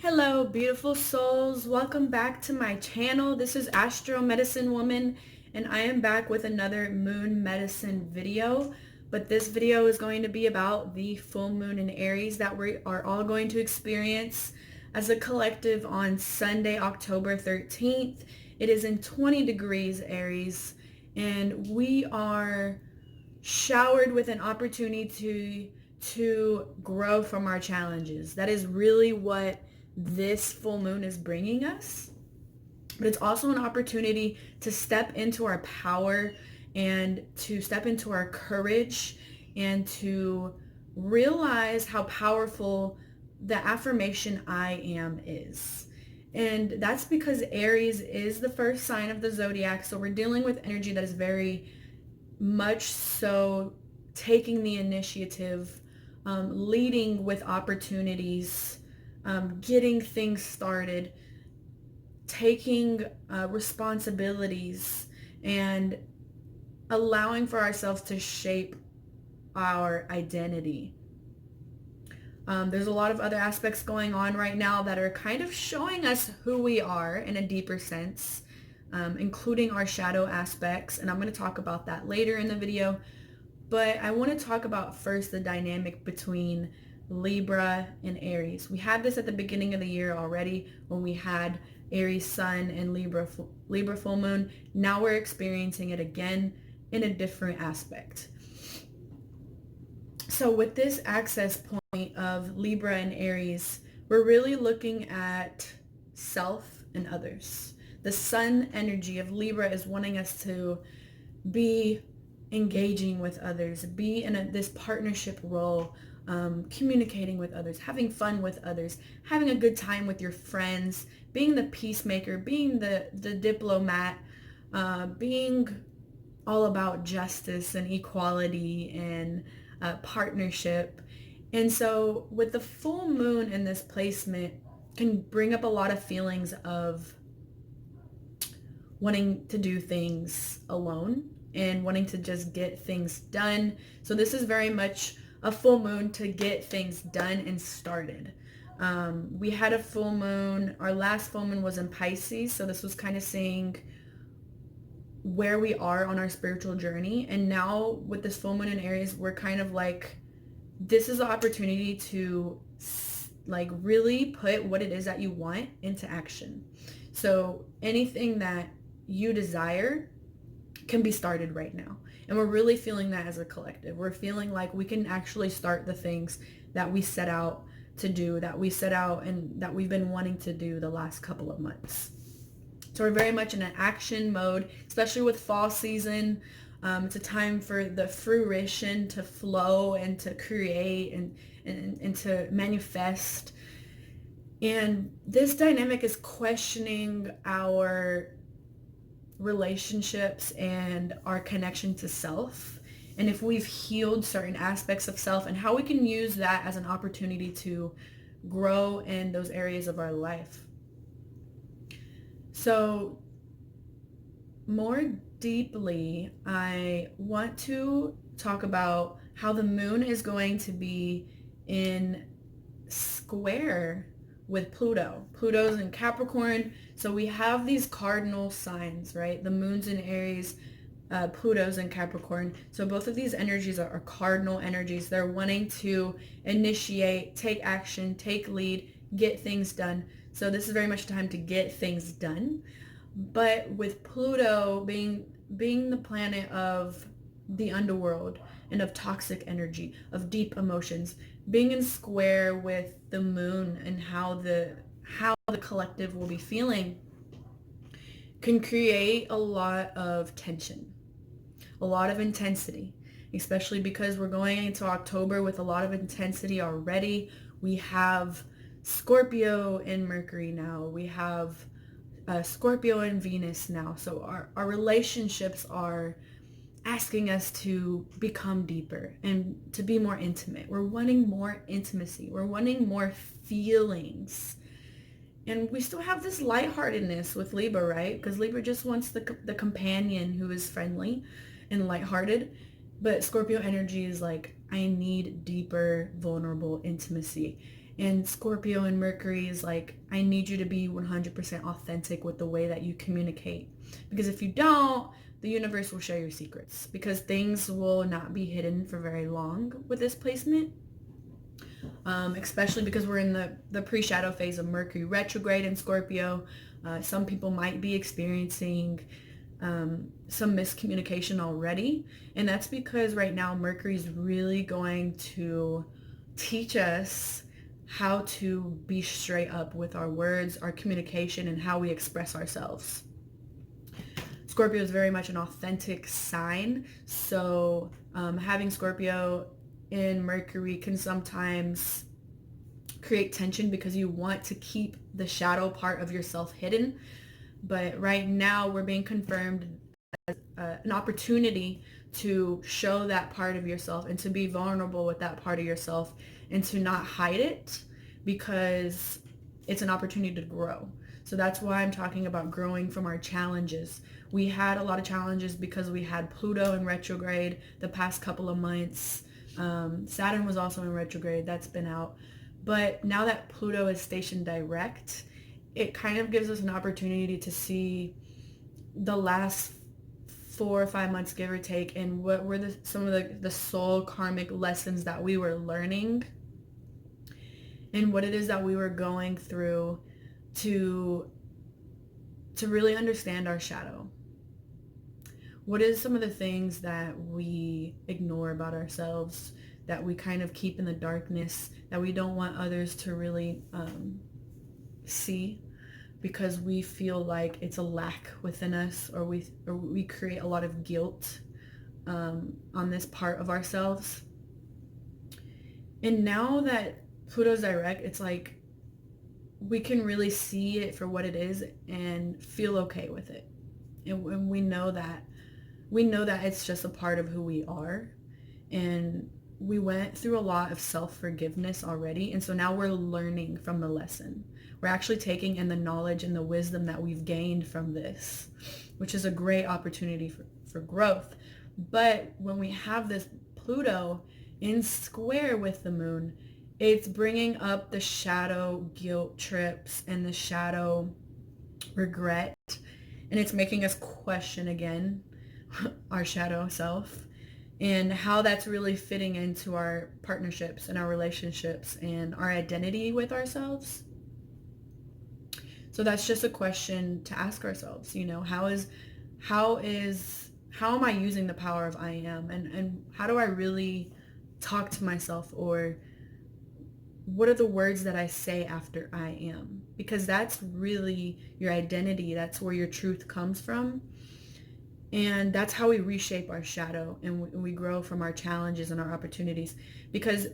Hello, beautiful souls. Welcome back to my channel. This is Astro Medicine Woman, and I am back with another moon medicine video. But this video is going to be about the full moon in Aries that we are all going to experience as a collective on Sunday, October 13th. It is in 20 degrees Aries, and we are showered with an opportunity to grow from our challenges. That is really what this full moon is bringing us. But it's also an opportunity to step into our power and to step into our courage and to realize how powerful the affirmation I am is. And that's because Aries is the first sign of the zodiac. So we're dealing with energy that is very much so taking the initiative, leading with opportunities, getting things started, taking responsibilities, and allowing for ourselves to shape our identity. There's a lot of other aspects going on right now that are kind of showing us who we are in a deeper sense, including our shadow aspects. And I'm going to talk about that later in the video. But I want to talk about first the dynamic between Libra and Aries. We had this at the beginning of the year already when we had Aries Sun and Libra full moon. Now we're experiencing it again in a different aspect. So with this access point of Libra and Aries, we're really looking at self and others. The sun energy of Libra is wanting us to be engaging with others, be in this partnership role, communicating with others, having fun with others, having a good time with your friends, being the peacemaker, being the diplomat, being all about justice and equality and partnership. And so with the full moon in this placement can bring up a lot of feelings of wanting to do things alone and wanting to just get things done. So this is very much a full moon to get things done and started. We had a full moon, our last full moon was in Pisces, so this was kind of saying where we are on our spiritual journey. And now with this full moon in Aries, we're kind of like, this is the opportunity to like really put what it is that you want into action. So anything that you desire can be started right now. And we're really feeling that as a collective. We're feeling like we can actually start the things that we set out to do, that we set out and that we've been wanting to do the last couple of months. So we're very much in an action mode, especially with fall season. It's a time for the fruition to flow and to create and to manifest. And this dynamic is questioning our relationships and our connection to self, and if we've healed certain aspects of self and how we can use that as an opportunity to grow in those areas of our life. So more deeply, I want to talk about how the moon is going to be in square with Pluto. Pluto's in Capricorn. So we have these cardinal signs, right? The moon's in Aries, Pluto's in Capricorn. So both of these energies are cardinal energies. They're wanting to initiate, take action, take lead, get things done. So this is very much time to get things done. But with Pluto being the planet of the underworld and of toxic energy, of deep emotions, being in square with the moon and how the collective will be feeling can create a lot of tension, a lot of intensity, especially because we're going into October with a lot of intensity already. We have Scorpio and Mercury now. We have Scorpio and Venus now. So our relationships are asking us to become deeper and to be more intimate. We're wanting more intimacy. We're wanting more feelings. And we still have this lightheartedness with Libra, right? Because Libra just wants the companion who is friendly and lighthearted. But Scorpio energy is like, I need deeper, vulnerable intimacy. And Scorpio and Mercury is like, I need you to be 100% authentic with the way that you communicate. Because if you don't, the universe will show your secrets, because things will not be hidden for very long with this placement. Especially because we're in the pre-shadow phase of Mercury retrograde in Scorpio. Some people might be experiencing some miscommunication already. And that's because right now Mercury is really going to teach us how to be straight up with our words, our communication, and how we express ourselves. Scorpio is very much an authentic sign. So having Scorpio in Mercury can sometimes create tension because you want to keep the shadow part of yourself hidden. But right now we're being confirmed as an opportunity to show that part of yourself and to be vulnerable with that part of yourself and to not hide it, because it's an opportunity to grow. So that's why I'm talking about growing from our challenges. We had a lot of challenges because we had Pluto in retrograde the past couple of months. Saturn was also in retrograde. That's been out. But now that Pluto is stationed direct, it kind of gives us an opportunity to see the last 4 or 5 months, give or take, and what were some of the soul karmic lessons that we were learning, and what it is that we were going through to really understand our shadow. What is some of the things that we ignore about ourselves, that we kind of keep in the darkness, that we don't want others to really see, because we feel like it's a lack within us, or we create a lot of guilt on this part of ourselves. And now that Pluto's direct, it's like we can really see it for what it is and feel okay with it. And we know that it's just a part of who we are. And we went through a lot of self-forgiveness already. And so now we're learning from the lesson. We're actually taking in the knowledge and the wisdom that we've gained from this, which is a great opportunity for growth. But when we have this Pluto in square with the moon, it's bringing up the shadow guilt trips and the shadow regret. And it's making us question again our shadow self and how that's really fitting into our partnerships and our relationships and our identity with ourselves. So that's just a question to ask ourselves, how am I using the power of I am, and how do I really talk to myself, or what are the words that I say after I am? Because that's really your identity. That's where your truth comes from. And that's how we reshape our shadow, and we grow from our challenges and our opportunities. Because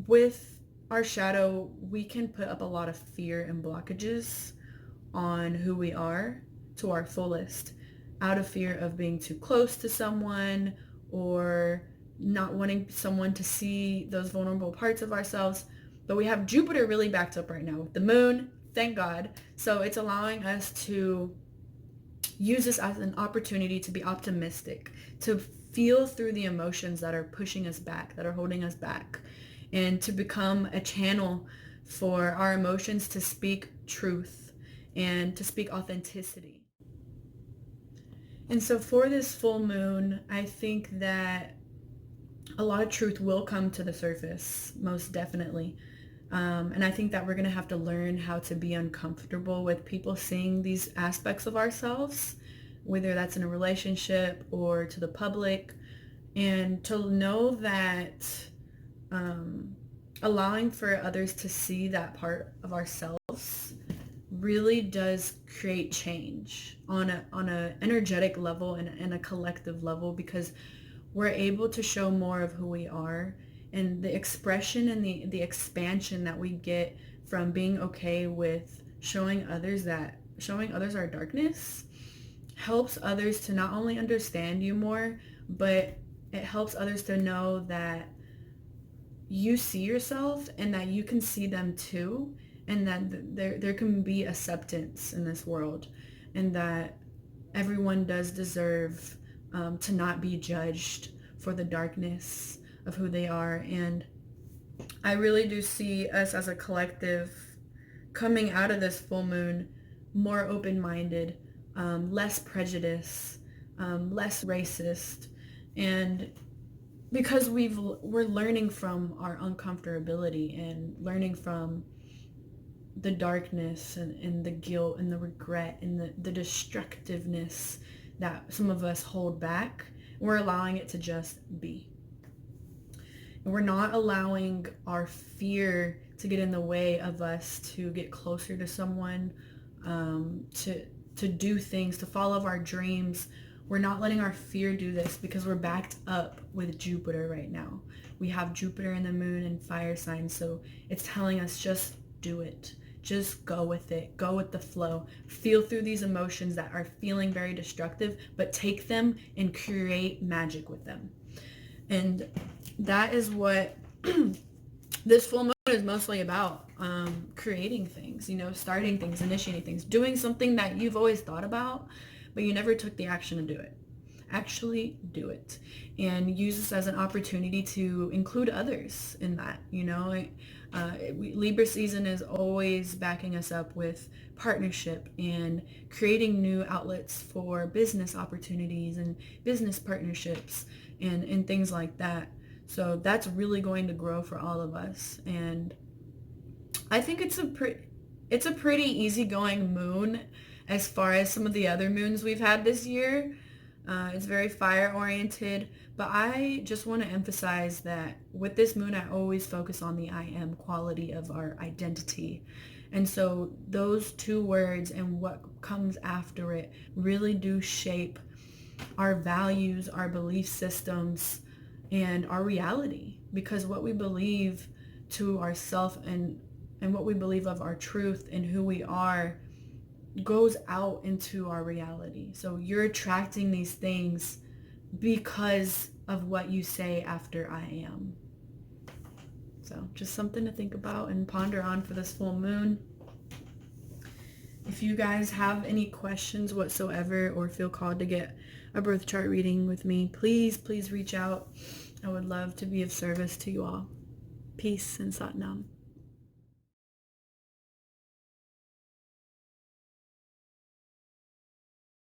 with our shadow, we can put up a lot of fear and blockages on who we are to our fullest, out of fear of being too close to someone, or not wanting someone to see those vulnerable parts of ourselves. But we have Jupiter really backed up right now with the moon, thank God. So it's allowing us to use this as an opportunity to be optimistic, to feel through the emotions that are pushing us back, that are holding us back, and to become a channel for our emotions to speak truth and to speak authenticity. And so for this full moon, I think that a lot of truth will come to the surface, most definitely. And I think that we're going to have to learn how to be uncomfortable with people seeing these aspects of ourselves, whether that's in a relationship or to the public, and to know that allowing for others to see that part of ourselves really does create change on a energetic level and a collective level, because we're able to show more of who we are, and the expression and the expansion that we get from being okay with showing others our darkness helps others to not only understand you more, but it helps others to know that you see yourself and that you can see them too, and that there can be acceptance in this world, and that everyone does deserve to not be judged for the darkness of who they are. And I really do see us as a collective coming out of this full moon more open-minded, less prejudice, less racist, and because we're learning from our uncomfortability and learning from the darkness and the guilt and the regret and the destructiveness that some of us hold back. We're allowing it to just be. And we're not allowing our fear to get in the way of us to get closer to someone, to do things, to follow our dreams. We're not letting our fear do this because we're backed up with Jupiter right now. We have Jupiter in the moon and fire signs, so it's telling us just do it. Just go with it. Go with the flow. Feel through these emotions that are feeling very destructive, but take them and create magic with them. And that is what this full moon is mostly about. Creating things, starting things, initiating things, doing something that you've always thought about, but you never took the action to do it. Actually do it, and use this as an opportunity to include others in that. Libra season is always backing us up with partnership and creating new outlets for business opportunities and business partnerships and things like that. So that's really going to grow for all of us. And I think it's a pretty easygoing moon as far as some of the other moons we've had this year. It's very fire oriented, but I just want to emphasize that with this moon, I always focus on the I am quality of our identity. And so those two words and what comes after it really do shape our values, our belief systems, and our reality. Because what we believe to ourself and what we believe of our truth and who we are goes out into our reality. So you're attracting these things because of what you say after I am. So just something to think about and ponder on for this full moon. If you guys have any questions whatsoever or feel called to get a birth chart reading with me, please reach out. I would love to be of service to you all. Peace and Satnam.